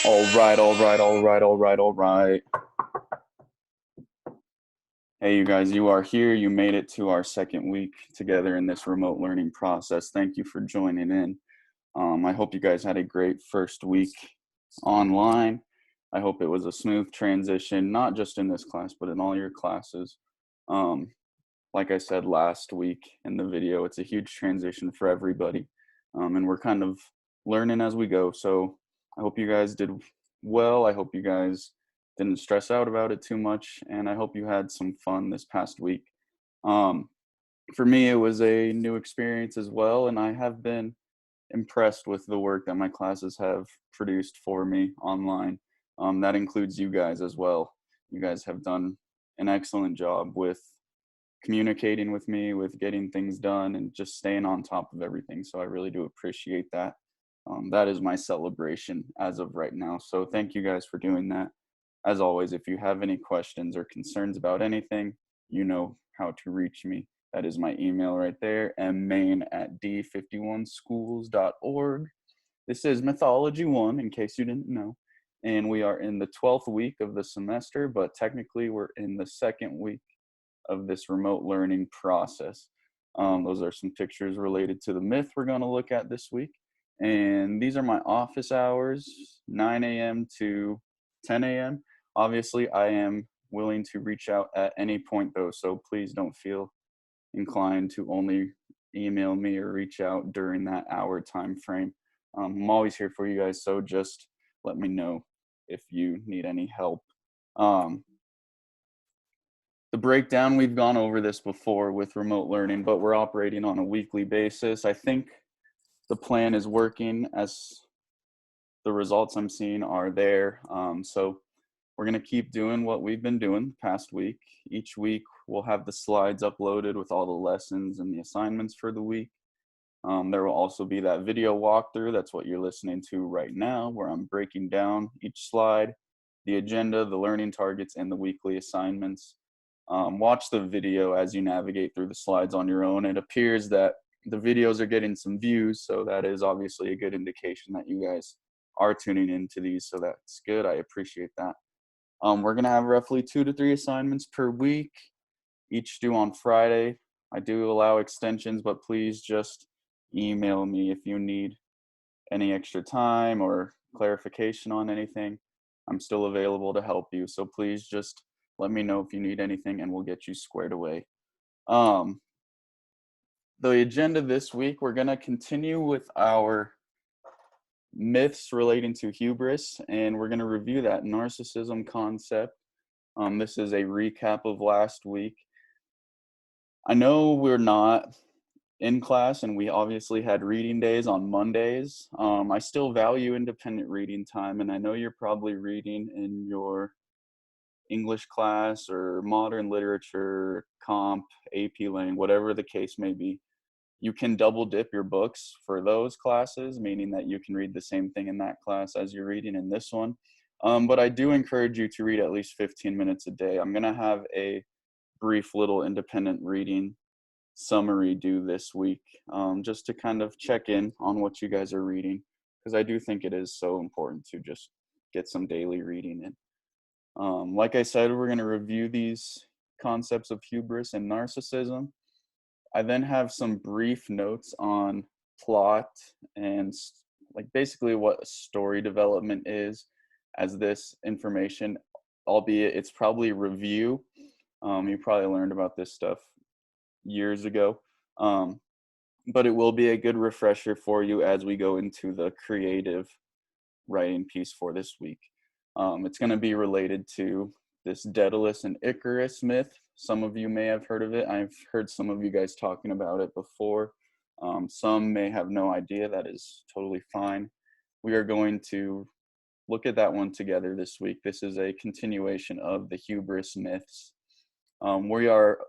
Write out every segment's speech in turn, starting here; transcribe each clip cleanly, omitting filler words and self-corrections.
All right, all right, all right, all right, all right. Hey, you guys, you are here. You made it to our second week together in this remote learning process. Thank you for joining in. I hope you guys had a great first week online. I hope it was a smooth transition, not just in this class, but in all your classes. Um, like I said last week in the video, it's a huge transition for everybody. And we're kind of learning as we go. So I hope you guys did well. I hope you guys didn't stress out about it too much. And I hope you had some fun this past week. Um, for me, it was a new experience as well. And I have been impressed with the work that my classes have produced for me online. That includes you guys as well. You guys have done an excellent job with communicating with me, with getting things done, and just staying on top of everything. So I really do appreciate that. That is my celebration as of right now. So thank you guys for doing that. As always, if you have any questions or concerns about anything, you know how to reach me. That is my email right there, mmain@d51schools.org. This is Mythology 1, in case you didn't know. And we are in the 12th week of the semester, but technically we're in the second week of this remote learning process. Those are some pictures related to the myth we're going to look at this week. And these are my office hours, 9 a.m. to 10 a.m. Obviously, I am willing to reach out at any point, though, so please don't feel inclined to only email me or reach out during that hour time frame. I'm always here for you guys, so just let me know if you need any help. The breakdown, we've gone over this before with remote learning, but we're operating on a weekly basis. I think the plan is working as the results I'm seeing are there. So we're going to keep doing what we've been doing the past week. Each week we'll have the slides uploaded with all the lessons and the assignments for the week. There will also be that video walkthrough. That's what you're listening to right now, where I'm breaking down each slide, the agenda, the learning targets, and the weekly assignments. Watch the video as you navigate through the slides on your own. It appears that the videos are getting some views, so that is obviously a good indication that you guys are tuning into these, so that's good. I appreciate that. We're going to have roughly 2 to 3 assignments per week, each due on Friday. I do allow extensions, but please just email me if you need any extra time or clarification on anything. I'm still available to help you, so please just let me know if you need anything and we'll get you squared away. The agenda this week, we're going to continue with our myths relating to hubris, and we're going to review that narcissism concept. This is a recap of last week. I know we're not in class and we obviously had reading days on Mondays. I still value independent reading time, and I know you're probably reading in your English class or modern literature, comp, AP Lang, whatever the case may be. You can double dip your books for those classes, meaning that you can read the same thing in that class as you're reading in this one. But I do encourage you to read at least 15 minutes a day. I'm going to have a brief little independent reading summary due this week, just to kind of check in on what you guys are reading, because I do think it is so important to just get some daily reading in. Like I said, we're going to review these concepts of hubris and narcissism. I then have some brief notes on plot and like basically what story development is, as this information, albeit it's probably review. You probably learned about this stuff years ago, but it will be a good refresher for you as we go into the creative writing piece for this week. It's going to be related to this Daedalus and Icarus myth. Some of you may have heard of it. I've heard some of you guys talking about it before. Some may have no idea. That is totally fine. We are going to look at that one together this week. This is a continuation of the hubris myths. We are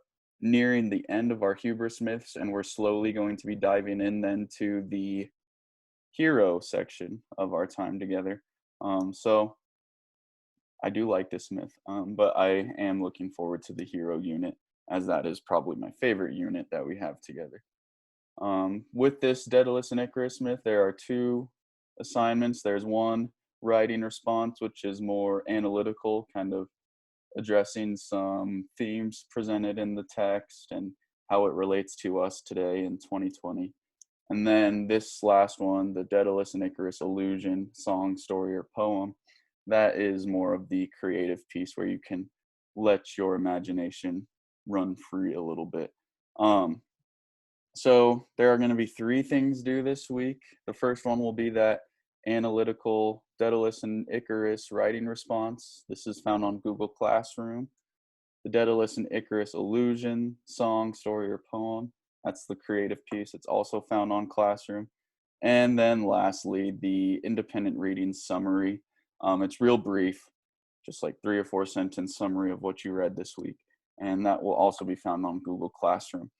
nearing the end of our hubris myths, and we're slowly going to be diving in then to the hero section of our time together. So I do like this myth, but I am looking forward to the hero unit, as that is probably my favorite unit that we have together. With this Daedalus and Icarus myth, there are 2 assignments. There's one writing response, which is more analytical, kind of addressing some themes presented in the text and how it relates to us today in 2020. And then this last one, the Daedalus and Icarus illusion, song, story, or poem, that is more of the creative piece where you can let your imagination run free a little bit. So there are going to be three things due this week. The first one will be that analytical Daedalus and Icarus writing response. This is found on Google Classroom. The Daedalus and Icarus illusion, song, story, or poem. That's the creative piece. It's also found on Classroom. And then lastly, the independent reading summary. It's real brief, just like 3 or 4 sentence summary of what you read this week. And that will also be found on Google Classroom.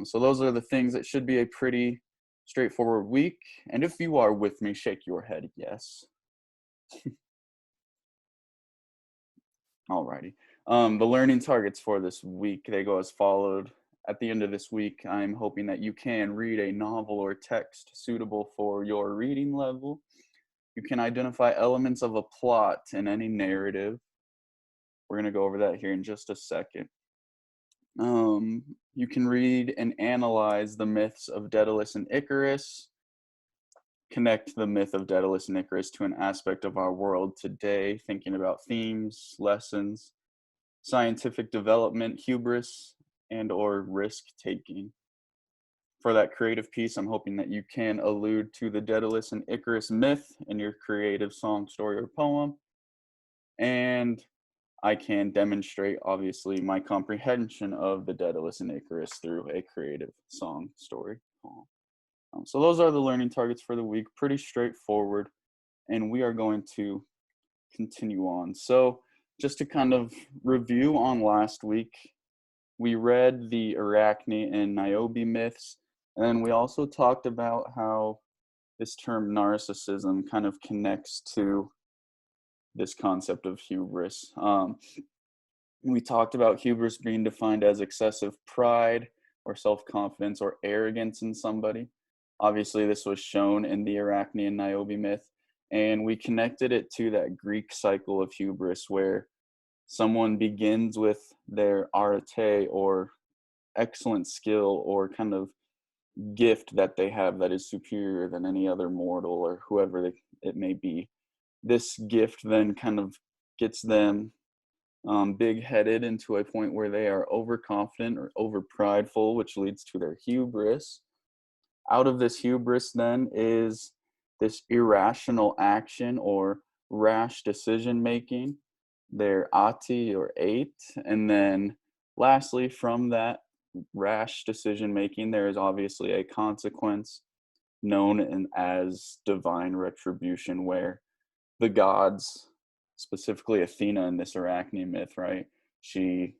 So those are the things that should be a pretty straightforward week. And if you are with me, shake your head yes. Alrighty. The learning targets for this week, they go as followed. At the end of this week, I'm hoping that you can read a novel or text suitable for your reading level. You can identify elements of a plot in any narrative. We're going to go over that here in just a second. You can read and analyze the myths of Daedalus and Icarus. Connect the myth of Daedalus and Icarus to an aspect of our world today, thinking about themes, lessons, scientific development, hubris, and or risk-taking. For that creative piece, I'm hoping that you can allude to the Daedalus and Icarus myth in your creative song, story, or poem. And I can demonstrate, obviously, my comprehension of the Daedalus and Icarus through a creative song, story, poem. So those are the learning targets for the week, pretty straightforward, and we are going to continue on. So just to kind of review on last week, we read the Arachne and Niobe myths, and we also talked about how this term narcissism kind of connects to this concept of hubris. We talked about hubris being defined as excessive pride or self-confidence or arrogance in somebody. Obviously, this was shown in the Arachne and Niobe myth, and we connected it to that Greek cycle of hubris where someone begins with their arete or excellent skill or kind of gift that they have that is superior than any other mortal or whoever it may be. This gift then kind of gets them big-headed into a point where they are overconfident or over-prideful, which leads to their hubris. Out of this hubris then is this irrational action or rash decision-making, their ati or ate, and then lastly from that rash decision-making, there is obviously a consequence known as divine retribution, where the gods, specifically Athena in this Arachne myth, right? She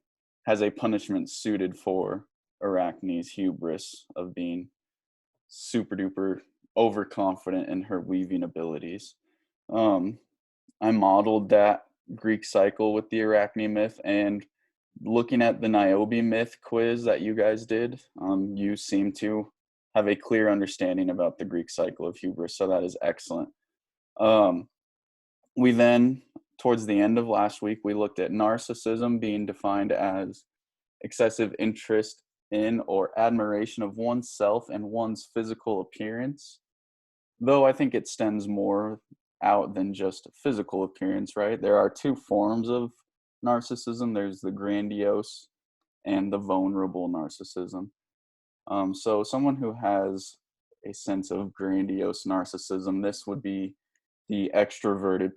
has a punishment suited for Arachne's hubris of being super duper overconfident in her weaving abilities. I modeled that Greek cycle with the Arachne myth, and looking at the Niobe myth quiz that you guys did, you seem to have a clear understanding about the Greek cycle of hubris, so that is excellent. We then, towards the end of last week, we looked at narcissism being defined as excessive interest in or admiration of oneself and one's physical appearance. Though I think it stems more out than just physical appearance, right? There are two forms of narcissism. There's the grandiose and the vulnerable narcissism. So someone who has a sense of grandiose narcissism, this would be the extroverted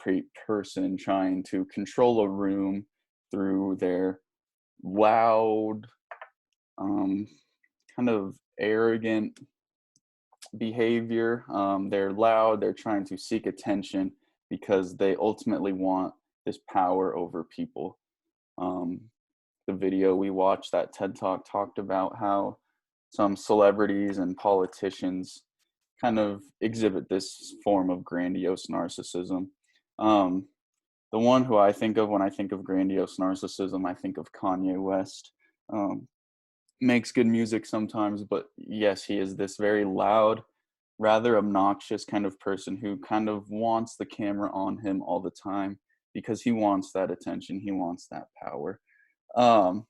person trying to control a room through their loud, kind of arrogant behavior. They're loud, they're trying to seek attention because they ultimately want this power over people. The video we watched, that TED Talk, talked about how some celebrities and politicians kind of exhibit this form of grandiose narcissism. The one who I think of when I think of grandiose narcissism, I think of Kanye West. Makes good music sometimes, but yes, he is this very loud, rather obnoxious kind of person who kind of wants the camera on him all the time because he wants that attention, he wants that power. Um,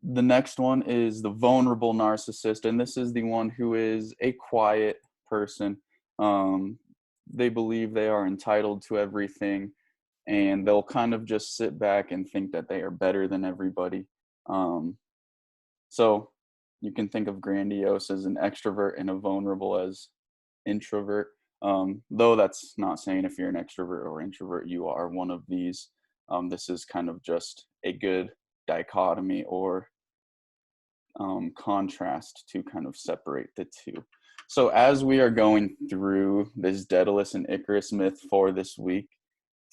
the next one is the vulnerable narcissist, and this is the one who is a quiet person. Um, they believe they are entitled to everything, and they'll kind of just sit back and think that they are better than everybody. Um, so you can think of grandiose as an extrovert and a vulnerable as introvert. Though that's not saying if you're an extrovert or introvert, you are one of these. This is kind of just a good dichotomy or contrast to kind of separate the two. So as we are going through this Daedalus and Icarus myth for this week,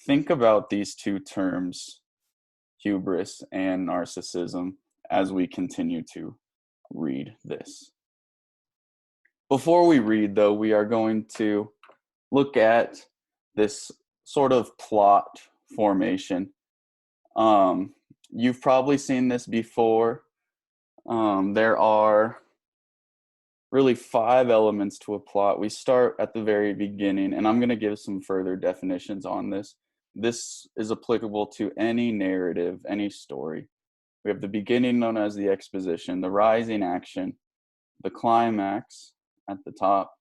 think about these two terms, hubris and narcissism, as we continue to read this. Before we read, though, we are going to look at this sort of plot formation. You've probably seen this before. There are really 5 elements to a plot. We start at the very beginning, and I'm going to give some further definitions on this. This is applicable to any narrative, any story. We have the beginning, known as the exposition, the rising action, the climax at the top.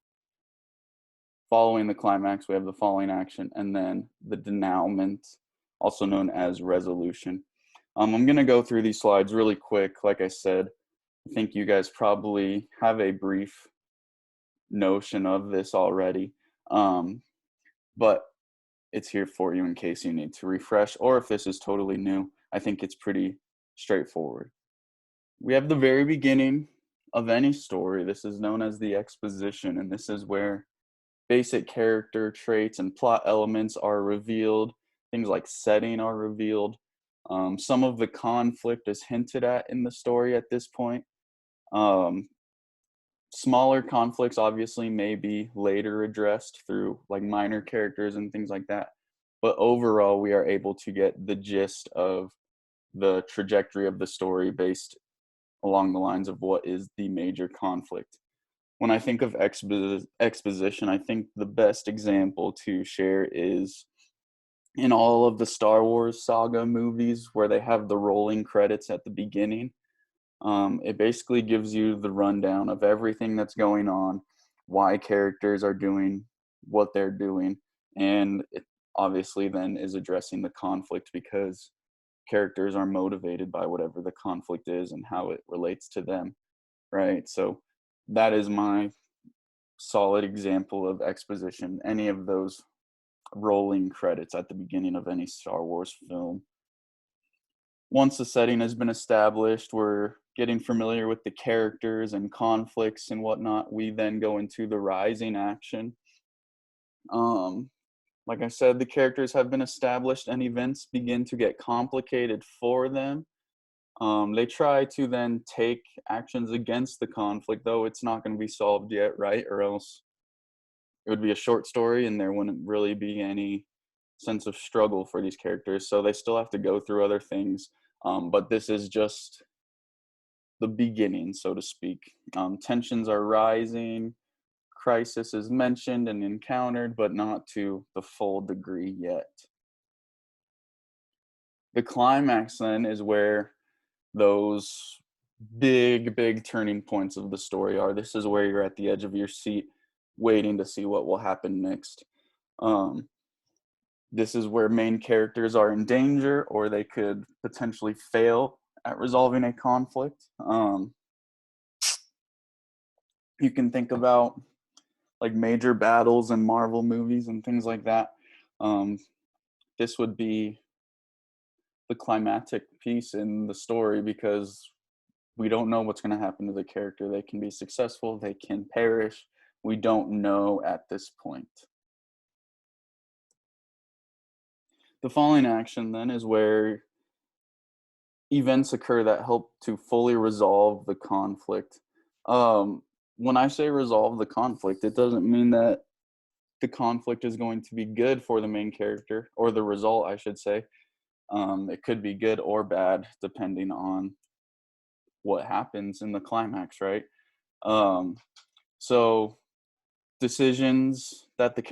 Following the climax, we have the falling action, and then the denouement, also known as resolution. I'm going to go through these slides really quick. Like I said, I think you guys probably have a brief notion of this already, but it's here for you in case you need to refresh, or if this is totally new. I think it's pretty straightforward. We have the very beginning of any story. This is known as the exposition, and this is where basic character traits and plot elements are revealed. Things like setting are revealed. Some of the conflict is hinted at in the story at this point. Smaller conflicts obviously may be later addressed through like minor characters and things like that. But overall, we are able to get the gist of the trajectory of the story based along the lines of what is the major conflict. When I think of exposition, I think the best example to share is in all of the Star Wars saga movies where they have the rolling credits at the beginning. It basically gives you the rundown of everything that's going on, why characters are doing what they're doing, and it obviously then is addressing the conflict because characters are motivated by whatever the conflict is and how it relates to them, right? So that is my solid example of exposition. Any of those rolling credits at the beginning of any Star Wars film. Once the setting has been established, we're getting familiar with the characters and conflicts and whatnot. We then go into the rising action. Like I said, the characters have been established and events begin to get complicated for them. They try to then take actions against the conflict, though it's not going to be solved yet, right? Or else it would be a short story and there wouldn't really be any sense of struggle for these characters. So they still have to go through other things. But this is just the beginning, so to speak. Tensions are rising. Crisis is mentioned and encountered, but not to the full degree yet. The climax then is where those big turning points of the story are. This is where you're at the edge of your seat waiting to see what will happen next. This is where main characters are in danger or they could potentially fail at resolving a conflict. You can think about like major battles in Marvel movies and things like that. This would be the climactic piece in the story because we don't know what's going to happen to the character. They can be successful, they can perish. We don't know at this point. The falling action then is where events occur that help to fully resolve the conflict. When I say resolve the conflict, it doesn't mean that the conflict is going to be good for the main character, or the result, I should say. It could be good or bad depending on what happens in the climax, right? So decisions that the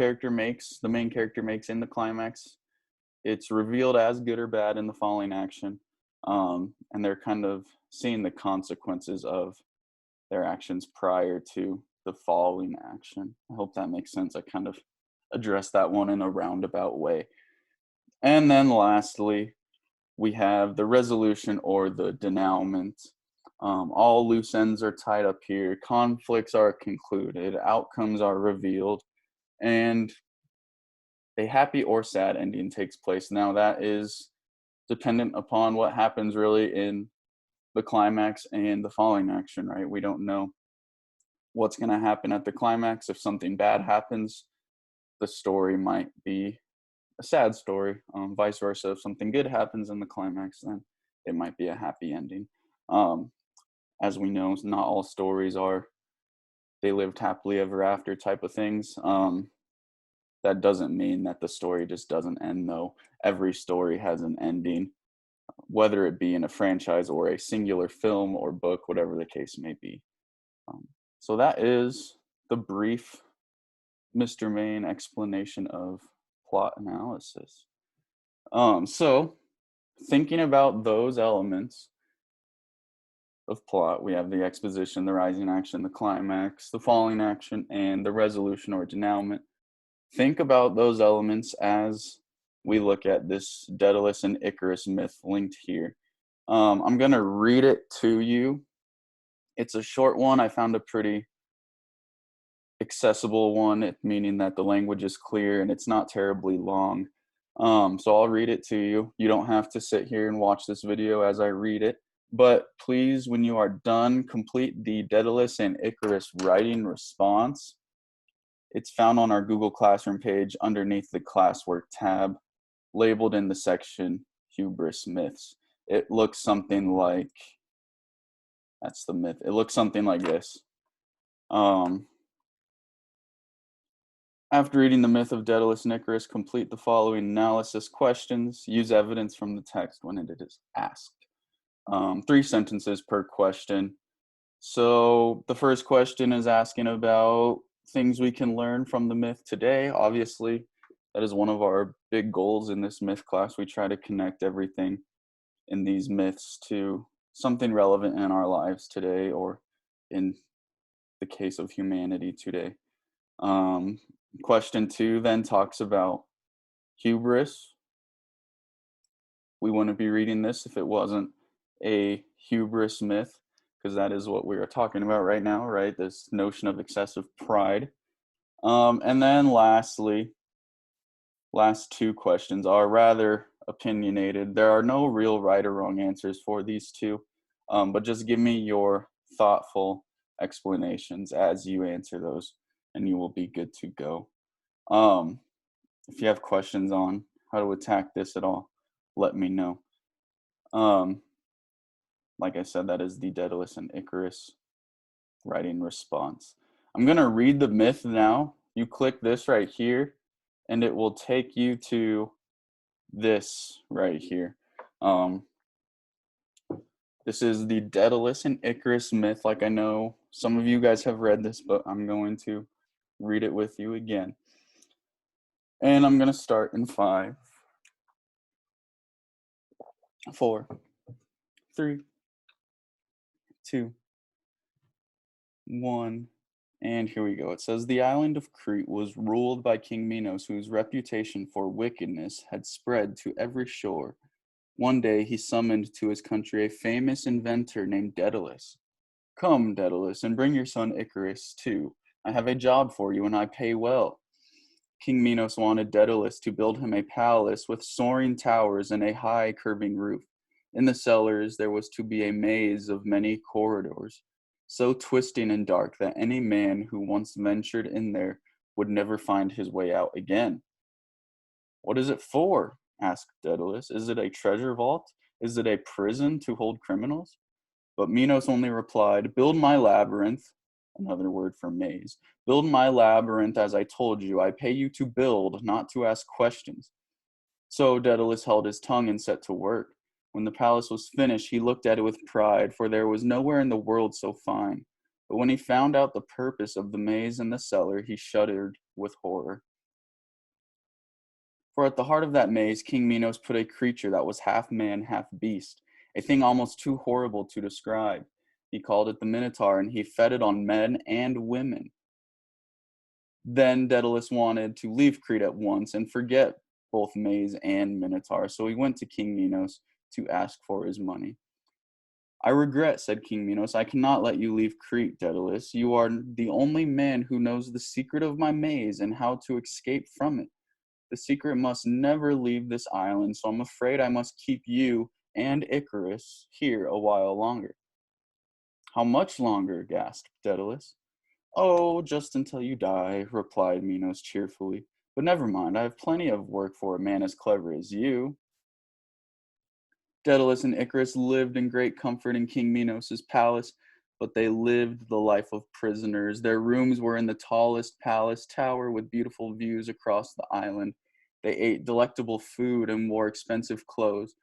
main character makes in the climax, it's revealed as good or bad in the following action. And they're kind of seeing the consequences of their actions prior to the following action. I hope that makes sense. I kind of addressed that one in a roundabout way. And then lastly, we have the resolution or the denouement. All loose ends are tied up here. Conflicts are concluded. Outcomes are revealed. And a happy or sad ending takes place. Now, that is dependent upon what happens really in the climax and the following action, right? We don't know what's going to happen at the climax. If something bad happens, the story might be a sad story. Vice versa, if something good happens in the climax, then it might be a happy ending. As we know, not all stories are they lived happily ever after type of things. That doesn't mean that the story just doesn't end, though. Every story has an ending, whether it be in a franchise or a singular film or book, whatever the case may be. So that is the brief Mr. Main explanation of plot analysis. So thinking about those elements of plot, we have the exposition, the rising action, the climax, the falling action, and the resolution or denouement. Think about those elements as we look at this Daedalus and Icarus myth linked here. I'm going to read it to you. It's a short one. I found a pretty accessible one, meaning that the language is clear and it's not terribly long. So I'll read it to you. You don't have to sit here and watch this video as I read it, but please, when you are done, complete the Daedalus and Icarus writing response. It's found on our Google Classroom page underneath the classwork tab, labeled in the section Hubris Myths. It looks something like, that's the myth. It looks something like this. After reading the myth of Daedalus and Icarus, complete the following analysis questions. Use evidence from the text when it is asked. 3 sentences per question. So the first question is asking about things we can learn from the myth today. Obviously, that is one of our big goals in this myth class. We try to connect everything in these myths to something relevant in our lives today, or in the case of humanity today. Question 2 then talks about hubris. We wouldn't be reading this if it wasn't a hubris myth, because that is what we are talking about right now, right? This notion of excessive pride. And then lastly, last 2 questions are rather opinionated. There are no real right or wrong answers for these 2, but just give me your thoughtful explanations as you answer those, and you will be good to go. If you have questions on how to attack this at all, let me know. Like I said, that is the Daedalus and Icarus writing response. I'm going to read the myth now. You click this right here, and it will take you to this right here. This is the Daedalus and Icarus myth. Like, I know some of you guys have read this, but I'm going to read it with you again. And I'm going to start in 5, 4, 3, 2, 1. And here we go. It says, the island of Crete was ruled by King Minos, whose reputation for wickedness had spread to every shore. One day he summoned to his country a famous inventor named Daedalus. Come, Daedalus, and bring your son Icarus too. I have a job for you, and I pay well. King Minos wanted Daedalus to build him a palace with soaring towers and a high curving roof. In the cellars there was to be a maze of many corridors, so twisting and dark that any man who once ventured in there would never find his way out again. What is it for? Asked Daedalus. Is it a treasure vault? Is it a prison to hold criminals? But Minos only replied, build my labyrinth, another word for maze. Build my labyrinth as I told you. I pay you to build, not to ask questions. So Daedalus held his tongue and set to work. When the palace was finished, he looked at it with pride, for there was nowhere in the world so fine. But when he found out the purpose of the maze in the cellar, he shuddered with horror. For at the heart of that maze, King Minos put a creature that was half man, half beast, a thing almost too horrible to describe. He called it the Minotaur, and he fed it on men and women. Then Daedalus wanted to leave Crete at once and forget both maze and Minotaur, so he went to King Minos to ask for his money. I regret, said King Minos, I cannot let you leave Crete, Daedalus. You are the only man who knows the secret of my maze and how to escape from it. The secret must never leave this island, so I'm afraid I must keep you and Icarus here a while longer. How much longer? Gasped Daedalus. Oh, just until you die, replied Minos cheerfully. But never mind, I have plenty of work for a man as clever as you. Daedalus and Icarus lived in great comfort in King Minos' palace, but they lived the life of prisoners. Their rooms were in the tallest palace tower with beautiful views across the island. They ate delectable food and wore expensive clothes.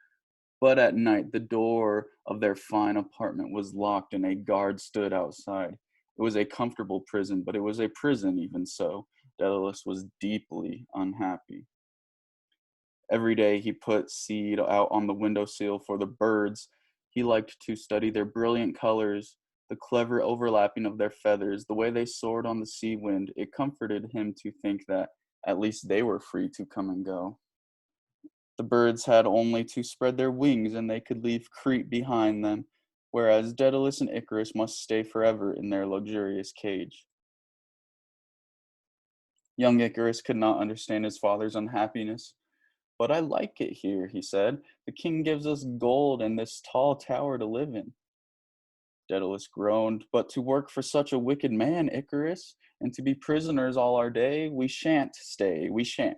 But at night, the door of their fine apartment was locked and a guard stood outside. It was a comfortable prison, but it was a prison even so. Daedalus was deeply unhappy. Every day he put seed out on the windowsill for the birds. He liked to study their brilliant colors, the clever overlapping of their feathers, the way they soared on the sea wind. It comforted him to think that at least they were free to come and go. The birds had only to spread their wings and they could leave Crete behind them, whereas Daedalus and Icarus must stay forever in their luxurious cage. Young Icarus could not understand his father's unhappiness. But I like it here, he said. The king gives us gold and this tall tower to live in. Daedalus groaned. But to work for such a wicked man, Icarus, and to be prisoners all our day, we shan't stay, we shan't.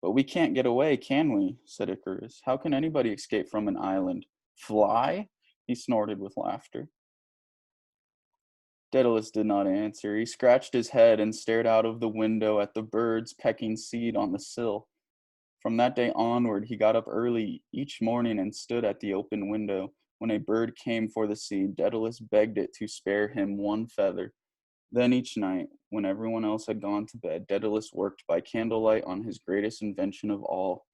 But we can't get away, can we? Said Icarus. How can anybody escape from an island? Fly? He snorted with laughter. Daedalus did not answer. He scratched his head and stared out of the window at the birds pecking seed on the sill. From that day onward, he got up early each morning and stood at the open window. When a bird came for the seed, Daedalus begged it to spare him one feather. Then each night, when everyone else had gone to bed, Daedalus worked by candlelight on his greatest invention of all.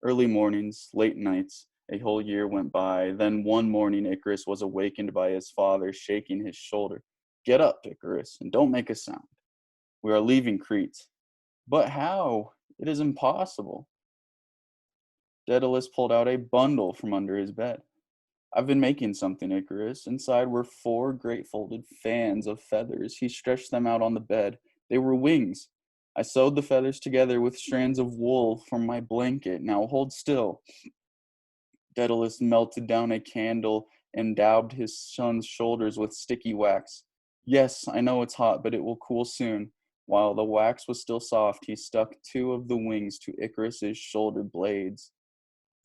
Early mornings, late nights, a whole year went by. Then one morning, Icarus was awakened by his father shaking his shoulder. Get up, Icarus, and don't make a sound. We are leaving Crete. But how? It is impossible. Daedalus pulled out a bundle from under his bed. I've been making something, Icarus. Inside were four great folded fans of feathers. He stretched them out on the bed. They were wings. I sewed the feathers together with strands of wool from my blanket. Now hold still. Daedalus melted down a candle and daubed his son's shoulders with sticky wax. Yes, I know it's hot, but it will cool soon. While the wax was still soft, he stuck two of the wings to Icarus's shoulder blades.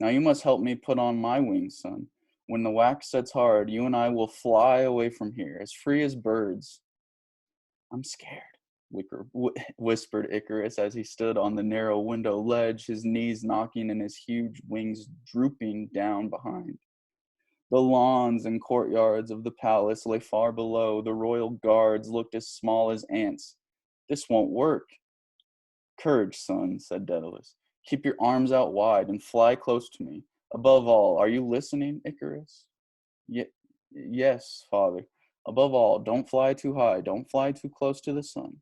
Now you must help me put on my wings, son. When the wax sets hard, you and I will fly away from here, as free as birds. I'm scared, whispered Icarus as he stood on the narrow window ledge, his knees knocking and his huge wings drooping down behind. The lawns and courtyards of the palace lay far below. The royal guards looked as small as ants. This won't work. Courage, son, said Daedalus. Keep your arms out wide and fly close to me. Above all, are you listening, Icarus? Yes, father. Above all, don't fly too high. Don't fly too close to the sun.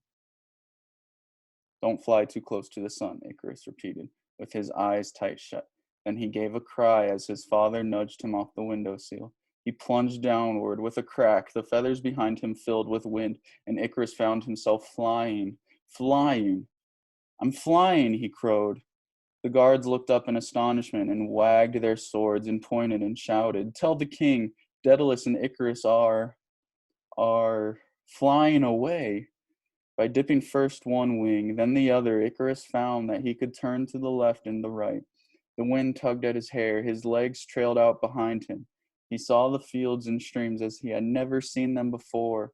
Don't fly too close to the sun, Icarus repeated, with his eyes tight shut. Then he gave a cry as his father nudged him off the windowsill. He plunged downward with a crack. The feathers behind him filled with wind, and Icarus found himself flying. Flying. I'm flying, he crowed. The guards looked up in astonishment and wagged their swords and pointed and shouted, Tell the king, Daedalus and Icarus are flying away. By dipping first one wing, then the other, Icarus found that he could turn to the left and the right. The wind tugged at his hair, his legs trailed out behind him. He saw the fields and streams as he had never seen them before.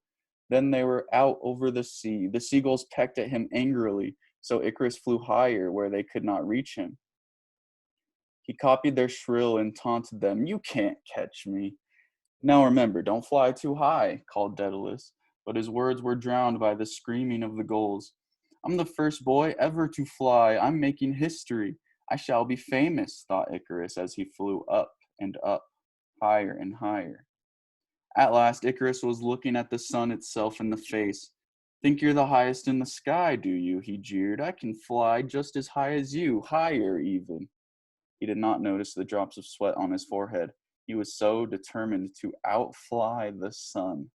Then they were out over the sea. The seagulls pecked at him angrily, so Icarus flew higher where they could not reach him. He copied their shrill and taunted them. You can't catch me. Now remember, don't fly too high, called Daedalus, but his words were drowned by the screaming of the gulls. I'm the first boy ever to fly. I'm making history. I shall be famous, thought Icarus as he flew up and up, higher and higher. At last, Icarus was looking at the sun itself in the face. Think you're the highest in the sky, do you? He jeered. I can fly just as high as you, higher even. He did not notice the drops of sweat on his forehead. He was so determined to outfly the sun.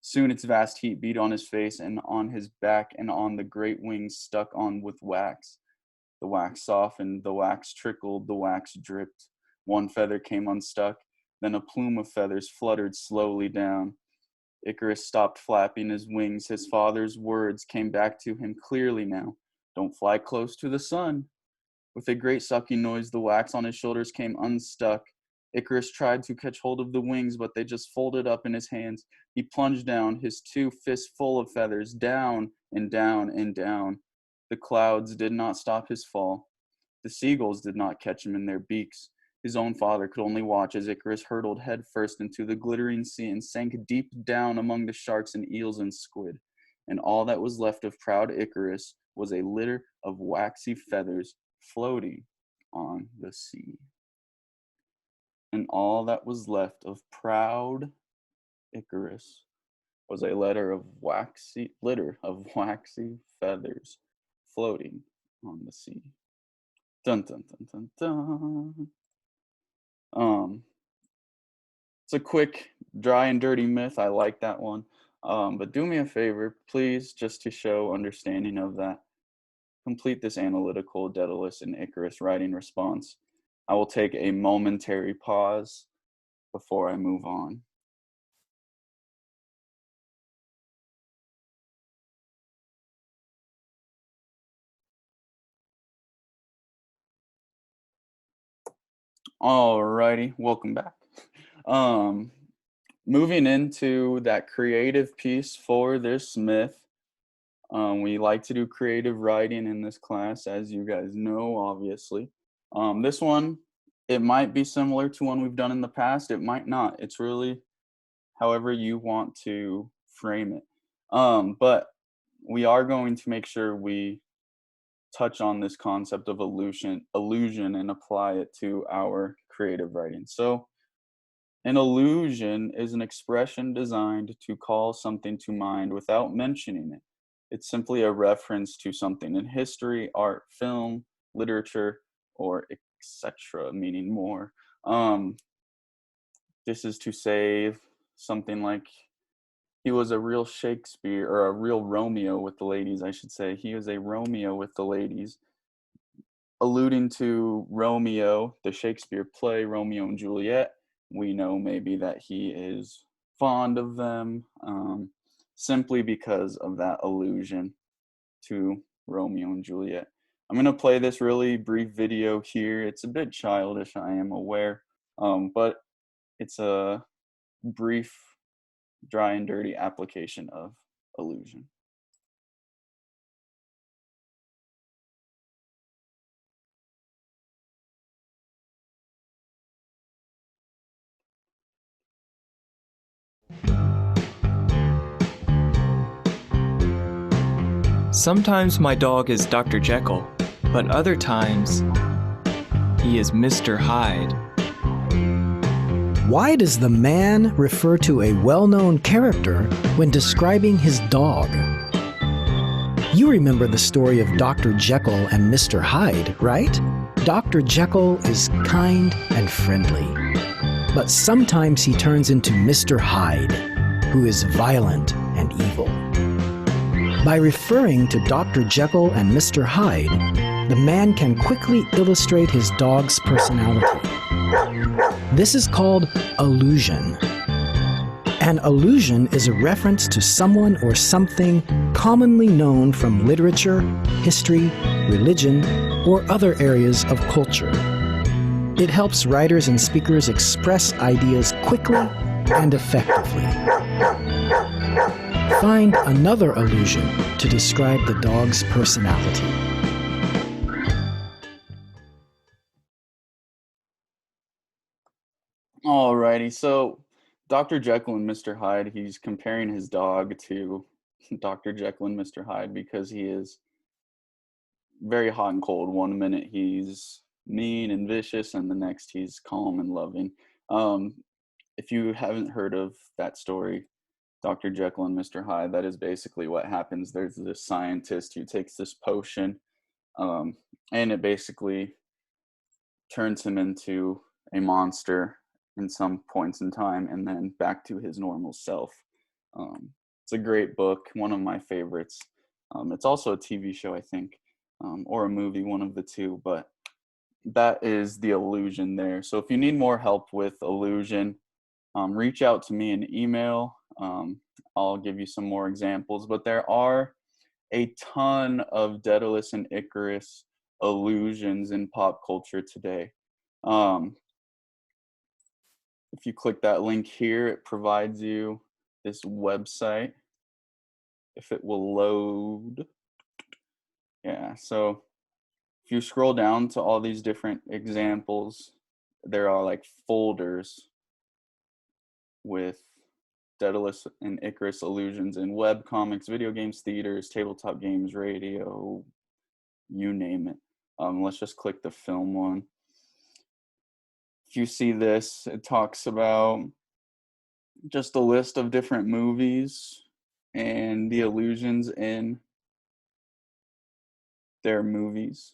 Soon its vast heat beat on his face and on his back and on the great wings stuck on with wax. The wax softened, the wax trickled, the wax dripped. One feather came unstuck, then a plume of feathers fluttered slowly down. Icarus stopped flapping his wings. His father's words came back to him clearly now. Don't fly close to the sun. With a great sucking noise, the wax on his shoulders came unstuck. Icarus tried to catch hold of the wings, but they just folded up in his hands. He plunged down, his 2 fists full of feathers, down and down and down. The clouds did not stop his fall. The seagulls did not catch him in their beaks. His own father could only watch as Icarus hurtled headfirst into the glittering sea and sank deep down among the sharks and eels and squid. And all that was left of proud Icarus was a litter of waxy feathers floating on the sea. And all that was left of proud Icarus was a litter of waxy feathers floating on the sea. Dun dun dun dun dun. It's a quick, dry and dirty myth. I like that one. But do me a favor, please, just to show understanding of that. Complete this analytical Daedalus and Icarus writing response. I will take a momentary pause before I move on. Alrighty, welcome back. Moving into that creative piece for this myth. We like to do creative writing in this class, as you guys know, obviously. This one, it might be similar to one we've done in the past. It might not. It's really however you want to frame it. But we are going to make sure we touch on this concept of illusion and apply it to our creative writing. So an illusion is an expression designed to call something to mind without mentioning it. It's simply a reference to something in history, art, film, literature, or etc., meaning more. This is to say something like he was a real Shakespeare, or a real Romeo with the ladies, I should say. He was a Romeo with the ladies, alluding to Romeo, the Shakespeare play, Romeo and Juliet. We know maybe that he is fond of them, simply because of that allusion to Romeo and Juliet. I'm going to play this really brief video here. It's a bit childish, I am aware, but it's a brief, dry and dirty application of illusion. Sometimes my dog is Dr. Jekyll, but other times he is Mr. Hyde. Why does the man refer to a well-known character when describing his dog? You remember the story of Dr. Jekyll and Mr. Hyde, right? Dr. Jekyll is kind and friendly, but sometimes he turns into Mr. Hyde, who is violent and evil. By referring to Dr. Jekyll and Mr. Hyde, the man can quickly illustrate his dog's personality. This is called allusion. An allusion is a reference to someone or something commonly known from literature, history, religion, or other areas of culture. It helps writers and speakers express ideas quickly and effectively. Find another allusion to describe the dog's personality. Alrighty, so Dr. Jekyll and Mr. Hyde, he's comparing his dog to Dr. Jekyll and Mr. Hyde because he is very hot and cold. One minute he's mean and vicious, and the next he's calm and loving. Um, if you haven't heard of that story, Dr. Jekyll and Mr. Hyde, that is basically what happens. There's this scientist who takes this potion, um, and it basically turns him into a monster in some points in time and then back to his normal self. It's a great book, one of my favorites. It's also a TV show, I think, or a movie, one of the two, but that is the illusion there. So if you need more help with illusion, reach out to me in email. I'll give you some more examples, but there are a ton of Daedalus and Icarus illusions in pop culture today. If you click that link here, it provides you this website. If it will load. Yeah, so if you scroll down to all these different examples, there are like folders with Daedalus and Icarus illusions in web comics, video games, theaters, tabletop games, radio, you name it. Let's just click the film one. If you see this, it talks about just a list of different movies and the illusions in their movies.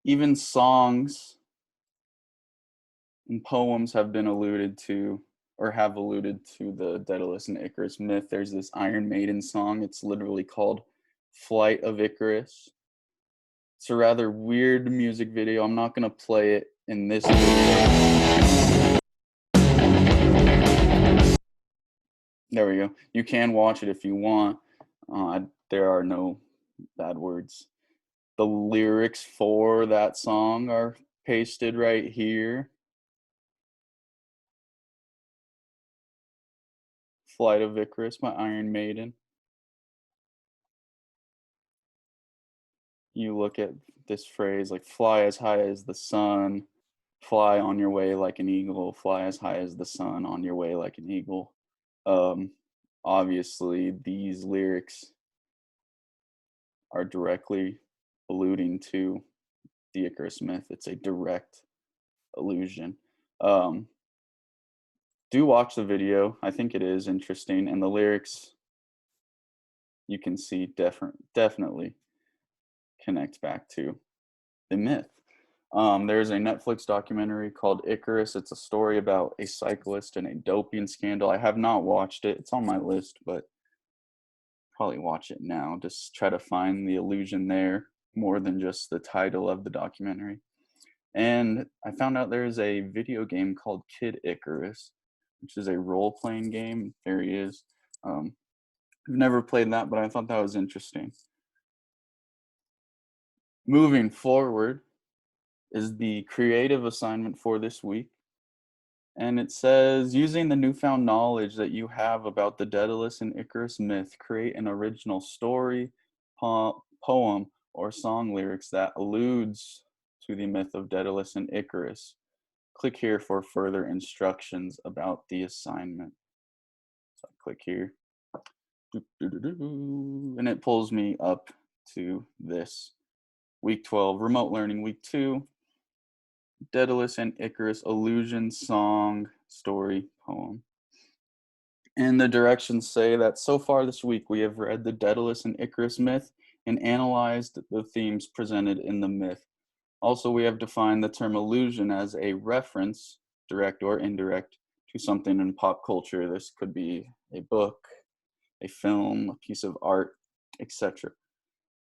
Even songs and poems have been alluded to or have alluded to the Daedalus and Icarus myth. There's this Iron Maiden song. It's literally called Flight of Icarus. It's a rather weird music video. I'm not going to play it in this video. There we go. You can watch it if you want. There are no bad words. The lyrics for that song are pasted right here. Flight of Icarus by Iron Maiden. You look at this phrase like fly as high as the sun, fly on your way like an eagle, fly as high as the sun, on your way like an eagle. Obviously, these lyrics are directly alluding to the Icarus myth. It's a direct allusion. Do watch the video. I think it is interesting, and the lyrics you can see definitely connect back to the myth. There's a Netflix documentary called Icarus. It's a story about a cyclist and a doping scandal. I have not watched it. It's on my list, but probably watch it now. Just try to find the illusion there more than just the title of the documentary. And I found out there's a video game called Kid Icarus, which is a role-playing game. There he is. I've never played that, but I thought that was interesting. Moving forward is the creative assignment for this week. And it says, using the newfound knowledge that you have about the Daedalus and Icarus myth, create an original story, poem, or song lyrics that alludes to the myth of Daedalus and Icarus. Click here for further instructions about the assignment. So I click here. And it pulls me up to this. Week 12, remote learning. Week 2, Daedalus and Icarus illusion, song, story, poem. And the directions say that so far this week we have read the Daedalus and Icarus myth and analyzed the themes presented in the myth. Also, we have defined the term illusion as a reference, direct or indirect, to something in pop culture. This could be a book, a film, a piece of art, etc.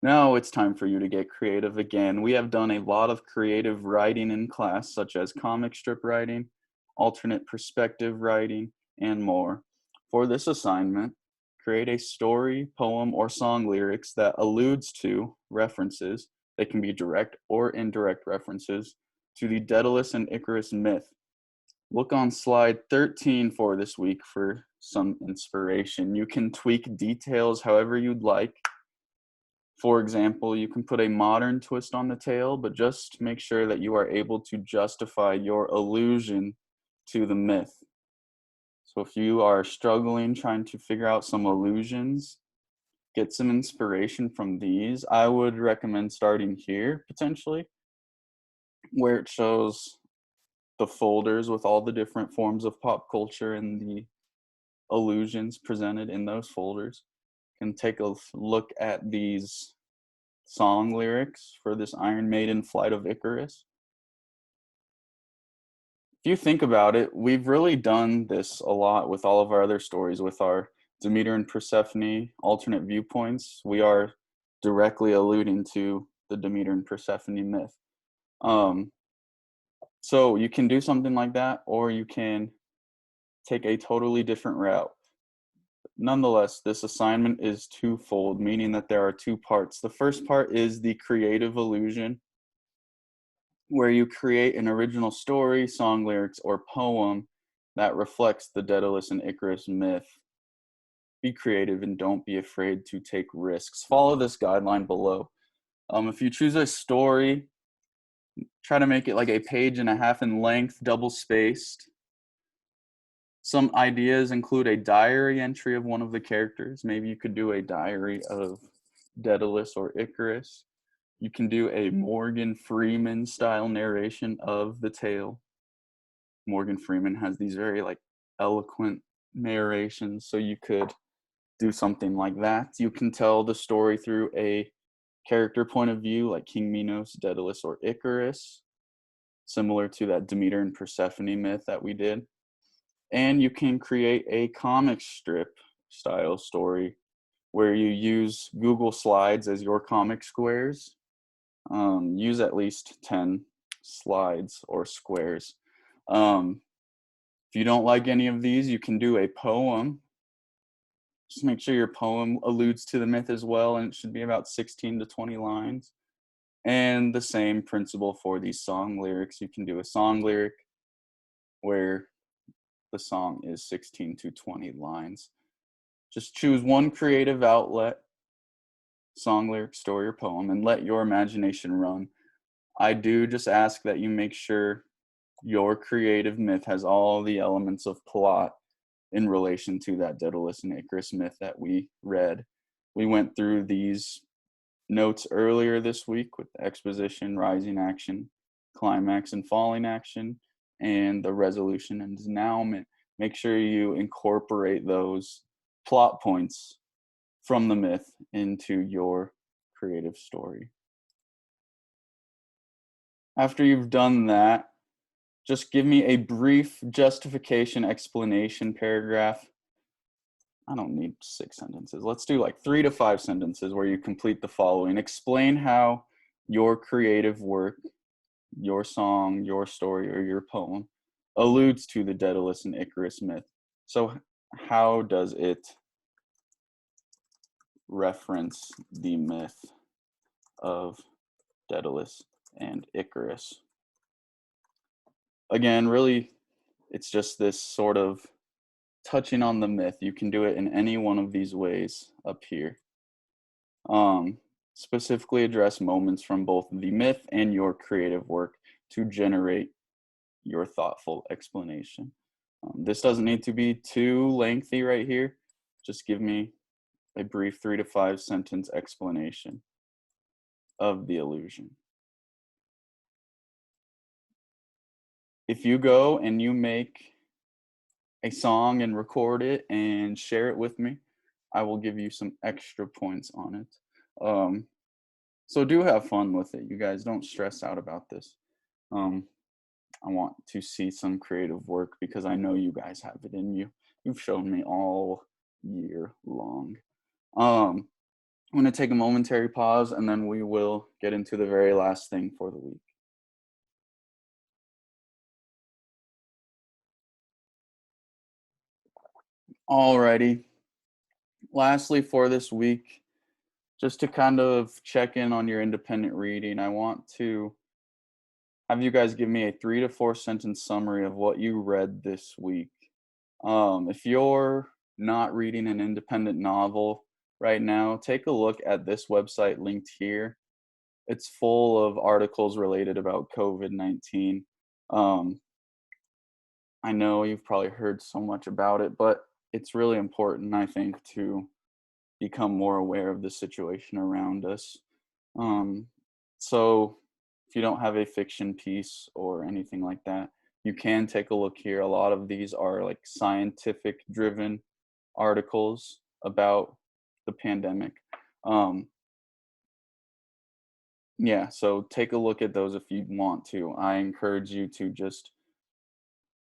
Now it's time for you to get creative again. We have done a lot of creative writing in class, such as comic strip writing, alternate perspective writing, and more. For this assignment, create a story, poem, or song lyrics that alludes to references. They can be direct or indirect references to the Daedalus and Icarus myth. Look on slide 13 for this week for some inspiration. You can tweak details however you'd like. For example, you can put a modern twist on the tale, but just make sure that you are able to justify your allusion to the myth. So if you are struggling trying to figure out some allusions, get some inspiration from these, I would recommend starting here potentially, where it shows the folders with all the different forms of pop culture and the allusions presented in those folders. You can take a look at these song lyrics for this Iron Maiden Flight of Icarus. If you think about it, we've really done this a lot with all of our other stories, with our Demeter and Persephone alternate viewpoints. We are directly alluding to the Demeter and Persephone myth. So you can do something like that, or you can take a totally different route. Nonetheless, this assignment is twofold, meaning that there are two parts. The first part is the creative illusion, where you create an original story, song lyrics, or poem that reflects the Daedalus and Icarus myth. Be creative and don't be afraid to take risks. Follow this guideline below. If you choose a story, try to make it like a page and a half in length, double spaced. Some ideas include a diary entry of one of the characters. Maybe you could do a diary of Daedalus or Icarus. You can do a Morgan Freeman style narration of the tale. Morgan Freeman has these very like eloquent narrations, so you could do something like that. You can tell the story through a character point of view, like King Minos, Daedalus, or Icarus, similar to that Demeter and Persephone myth that we did. And you can create a comic strip style story where you use Google Slides as your comic squares. Use at least 10 slides or squares. If you don't like any of these, you can do a poem. Just make sure your poem alludes to the myth as well, and it should be about 16 to 20 lines. And the same principle for these song lyrics. You can do a song lyric where the song is 16 to 20 lines. Just choose one creative outlet, song, lyric, story, or poem, and let your imagination run. I do just ask that you make sure your creative myth has all the elements of plot in relation to that Daedalus and Icarus myth that we read. We went through these notes earlier this week with the exposition, rising action, climax, and falling action, and the resolution and denouement. Make sure you incorporate those plot points from the myth into your creative story. After you've done that, just give me a brief justification explanation paragraph. I don't need 6 sentences. Let's do like 3 to 5 sentences where you complete the following. Explain how your creative work, your song, your story, or your poem alludes to the Daedalus and Icarus myth. So how does it reference the myth of Daedalus and Icarus? Again, really, it's just this sort of touching on the myth. You can do it in any one of these ways up here. Specifically address moments from both the myth and your creative work to generate your thoughtful explanation. This doesn't need to be too lengthy right here. Just give me a brief 3 to 5 sentence explanation of the illusion. If you go and you make a song and record it and share it with me, I will give you some extra points on it. So do have fun with it. You guys don't stress out about this. I want to see some creative work because I know you guys have it in you. You've shown me all year long. I'm going to take a momentary pause and then we will get into the very last thing for the week. Alrighty. Lastly, for this week, just to kind of check in on your independent reading, I want to have you guys give me a 3 to 4 sentence summary of what you read this week. If you're not reading an independent novel, right now, take a look at this website linked here. It's full of articles related about COVID-19. Um, I know you've probably heard so much about it, but it's really important, I think, to become more aware of the situation around us. Um, so if you don't have a fiction piece or anything like that, you can take a look here. A lot of these are like scientific driven articles about the pandemic. Um, yeah, so take a look at those if you want to. I encourage you to just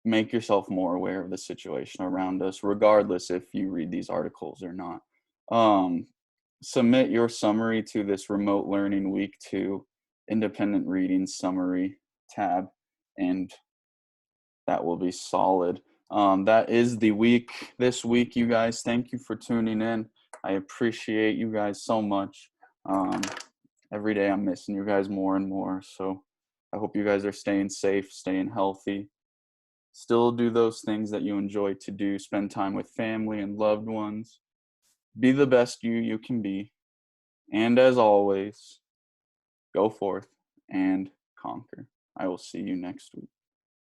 make yourself more aware of the situation around us, regardless if you read these articles or not. Um, Submit your summary to this remote learning week 2 independent reading summary tab, and that will be solid. That is the week this week, you guys. Thank you for tuning in. I appreciate you guys so much. Um, every day I'm missing you guys more and more. So I hope you guys are staying safe, staying healthy. Still do those things that you enjoy to do. Spend time with family and loved ones. Be the best you can be. And as always, go forth and conquer. I will see you next week.